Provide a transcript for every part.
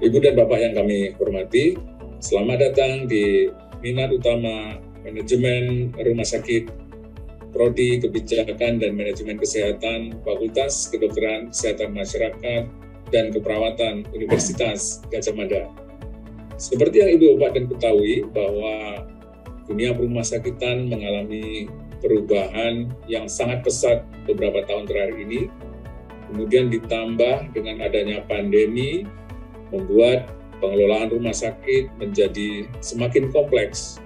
Ibu dan Bapak yang kami hormati, selamat datang di Minat Utama Manajemen Rumah Sakit Prodi Kebijakan dan Manajemen Kesehatan Fakultas Kedokteran Kesehatan Masyarakat dan Keperawatan Universitas Gadjah Mada. Seperti yang Ibu Bapak dan ketahui bahwa dunia rumah sakitan mengalami perubahan yang sangat pesat beberapa tahun terakhir ini, kemudian ditambah dengan adanya pandemi, membuat pengelolaan rumah sakit menjadi semakin kompleks.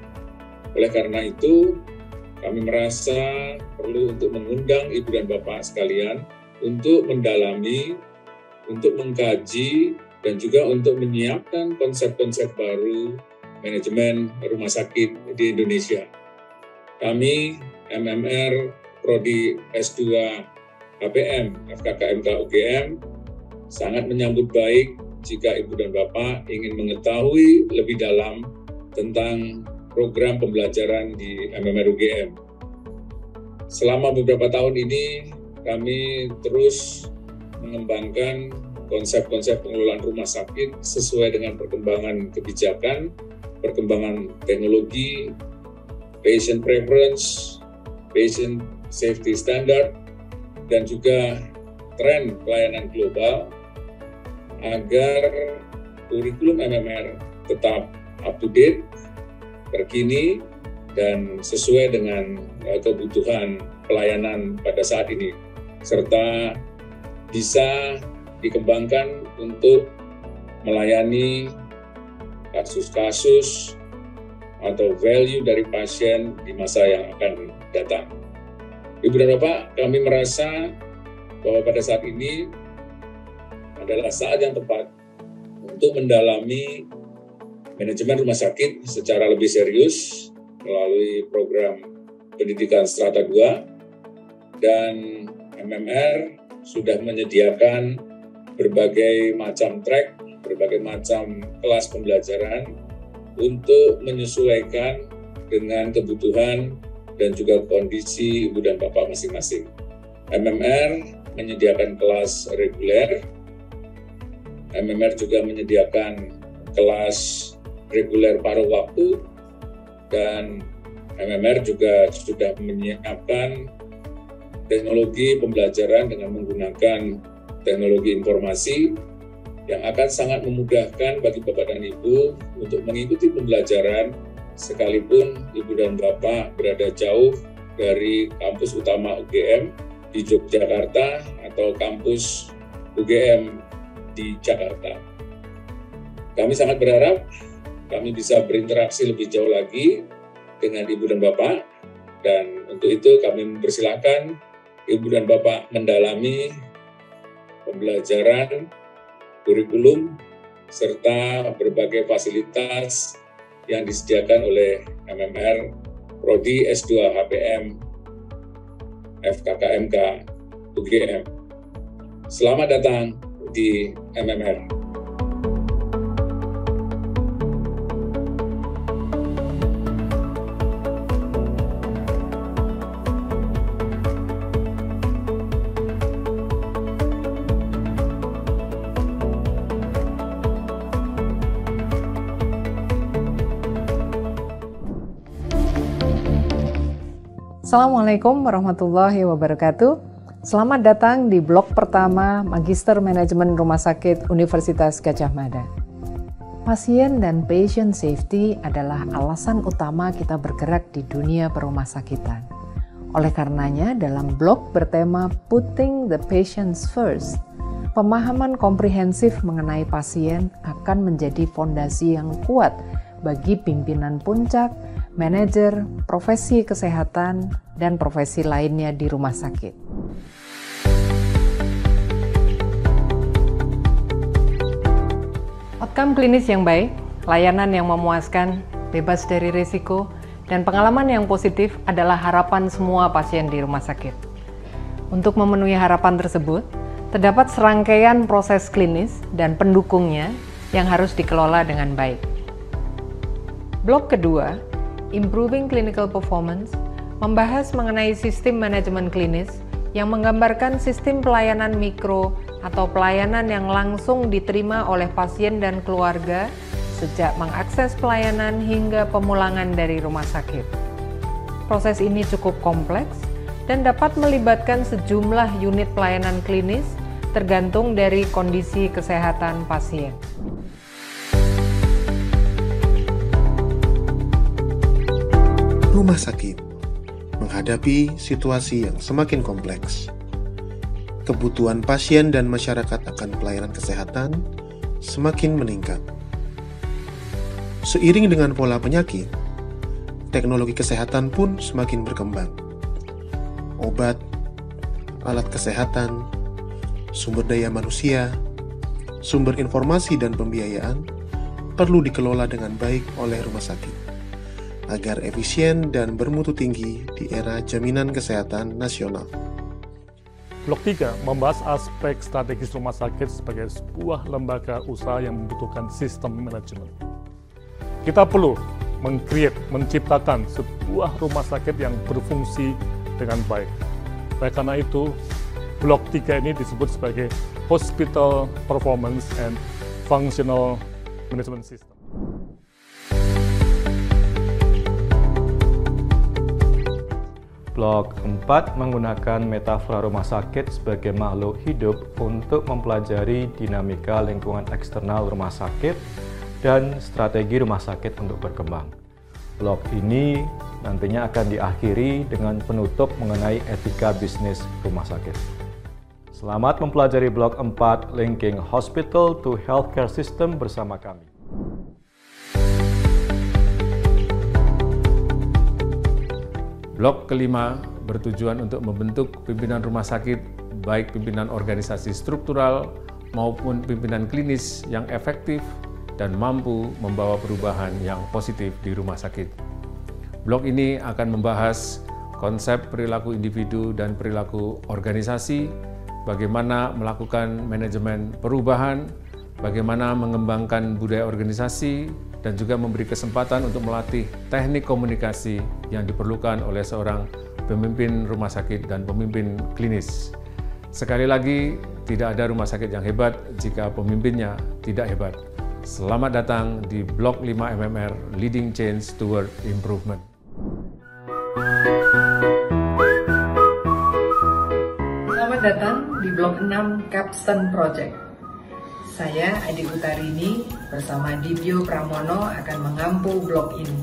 Oleh karena itu, kami merasa perlu untuk mengundang Ibu dan Bapak sekalian untuk mendalami, untuk mengkaji, dan juga untuk menyiapkan konsep-konsep baru manajemen rumah sakit di Indonesia. Kami, MMR, Prodi S2 HPM, FKKMK UGM, sangat menyambut baik jika Ibu dan Bapak ingin mengetahui lebih dalam tentang program pembelajaran di MMR UGM. Selama beberapa tahun ini, kami terus mengembangkan konsep-konsep pengelolaan rumah sakit sesuai dengan perkembangan kebijakan, perkembangan teknologi, patient preference, patient safety standard, dan juga tren pelayanan global agar kurikulum MMR tetap up to date, terkini, dan sesuai dengan kebutuhan pelayanan pada saat ini, serta bisa dikembangkan untuk melayani kasus-kasus atau value dari pasien di masa yang akan datang. Ibu dan Bapak, kami merasa bahwa pada saat ini adalah saat yang tepat untuk mendalami manajemen rumah sakit secara lebih serius melalui program pendidikan Strata 2, dan MMR sudah menyediakan berbagai macam track, berbagai macam kelas pembelajaran untuk menyesuaikan dengan kebutuhan dan juga kondisi Ibu dan Bapak masing-masing. MMR menyediakan kelas reguler, MMR juga menyediakan kelas reguler paruh waktu, dan MMR juga sudah menyiapkan teknologi pembelajaran dengan menggunakan teknologi informasi yang akan sangat memudahkan bagi Bapak dan Ibu untuk mengikuti pembelajaran sekalipun Ibu dan Bapak berada jauh dari kampus utama UGM di Yogyakarta atau kampus UGM di Jakarta. Kami sangat berharap kami bisa berinteraksi lebih jauh lagi dengan Ibu dan Bapak, dan untuk itu kami mempersilahkan Ibu dan Bapak mendalami pembelajaran, kurikulum, serta berbagai fasilitas yang disediakan oleh MMR Prodi S2 HPM FKKMK UGM. Selamat datang di MMR. Assalamualaikum warahmatullahi wabarakatuh. Selamat datang di blog pertama Magister Manajemen Rumah Sakit Universitas Gadjah Mada. Pasien dan patient safety adalah alasan utama kita bergerak di dunia perumahsakitan. Oleh karenanya, dalam blog bertema Putting the Patients First, pemahaman komprehensif mengenai pasien akan menjadi fondasi yang kuat bagi pimpinan puncak, manajer, profesi kesehatan, dan profesi lainnya di rumah sakit. Outcome klinis yang baik, layanan yang memuaskan, bebas dari risiko, dan pengalaman yang positif adalah harapan semua pasien di rumah sakit. Untuk memenuhi harapan tersebut, terdapat serangkaian proses klinis dan pendukungnya yang harus dikelola dengan baik. Blok kedua, Improving Clinical Performance, membahas mengenai sistem manajemen klinis yang menggambarkan sistem pelayanan mikro atau pelayanan yang langsung diterima oleh pasien dan keluarga sejak mengakses pelayanan hingga pemulangan dari rumah sakit. Proses ini cukup kompleks dan dapat melibatkan sejumlah unit pelayanan klinis tergantung dari kondisi kesehatan pasien. Rumah sakit menghadapi situasi yang semakin kompleks. Kebutuhan pasien dan masyarakat akan pelayanan kesehatan semakin meningkat. Seiring dengan pola penyakit, teknologi kesehatan pun semakin berkembang. Obat, alat kesehatan, sumber daya manusia, sumber informasi dan pembiayaan perlu dikelola dengan baik oleh rumah sakit agar efisien dan bermutu tinggi di era jaminan kesehatan nasional. Blok 3 membahas aspek strategis rumah sakit sebagai sebuah lembaga usaha yang membutuhkan sistem manajemen. Kita perlu menciptakan sebuah rumah sakit yang berfungsi dengan baik. Oleh karena itu, Blok 3 ini disebut sebagai Hospital Performance and Functional Management System. Blok 4 menggunakan metafora rumah sakit sebagai makhluk hidup untuk mempelajari dinamika lingkungan eksternal rumah sakit dan strategi rumah sakit untuk berkembang. Blok ini nantinya akan diakhiri dengan penutup mengenai etika bisnis rumah sakit. Selamat mempelajari Blok 4 Linking Hospital to Healthcare System bersama kami. Blok kelima bertujuan untuk membentuk pimpinan rumah sakit, baik pimpinan organisasi struktural maupun pimpinan klinis yang efektif dan mampu membawa perubahan yang positif di rumah sakit. Blok ini akan membahas konsep perilaku individu dan perilaku organisasi, bagaimana melakukan manajemen perubahan, bagaimana mengembangkan budaya organisasi, dan juga memberi kesempatan untuk melatih teknik komunikasi yang diperlukan oleh seorang pemimpin rumah sakit dan pemimpin klinis. Sekali lagi, tidak ada rumah sakit yang hebat jika pemimpinnya tidak hebat. Selamat datang di Blok 5 MMR, Leading Change Toward Improvement. Selamat datang di Blok 6 Capstone Project. Saya Adi Utarini bersama Dibyo Pramono akan mengampu blok ini.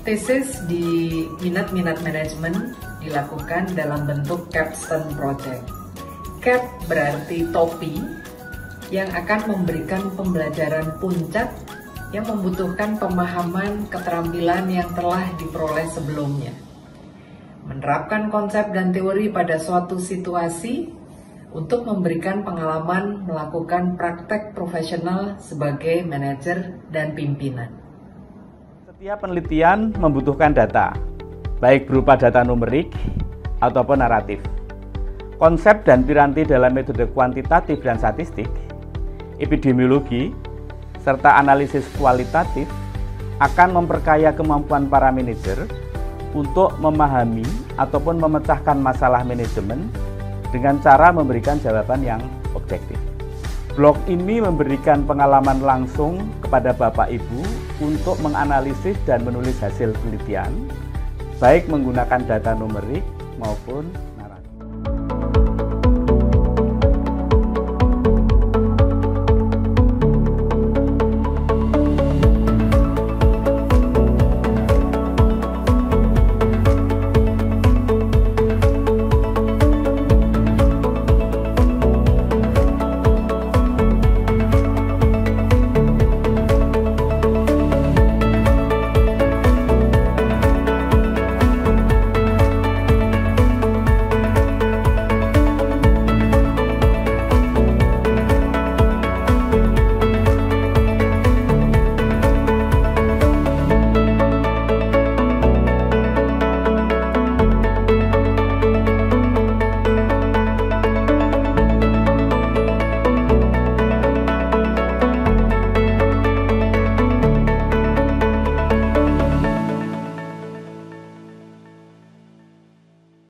Tesis di minat-minat manajemen dilakukan dalam bentuk Capstone Project. Cap berarti topi yang akan memberikan pembelajaran puncak yang membutuhkan pemahaman keterampilan yang telah diperoleh sebelumnya. Menerapkan konsep dan teori pada suatu situasi untuk memberikan pengalaman melakukan praktek profesional sebagai manajer dan pimpinan. Setiap penelitian membutuhkan data, baik berupa data numerik ataupun naratif. Konsep dan piranti dalam metode kuantitatif dan statistik, epidemiologi, serta analisis kualitatif akan memperkaya kemampuan para manajer untuk memahami ataupun memecahkan masalah manajemen dengan cara memberikan jawaban yang objektif. Blok ini memberikan pengalaman langsung kepada Bapak Ibu untuk menganalisis dan menulis hasil penelitian, baik menggunakan data numerik maupun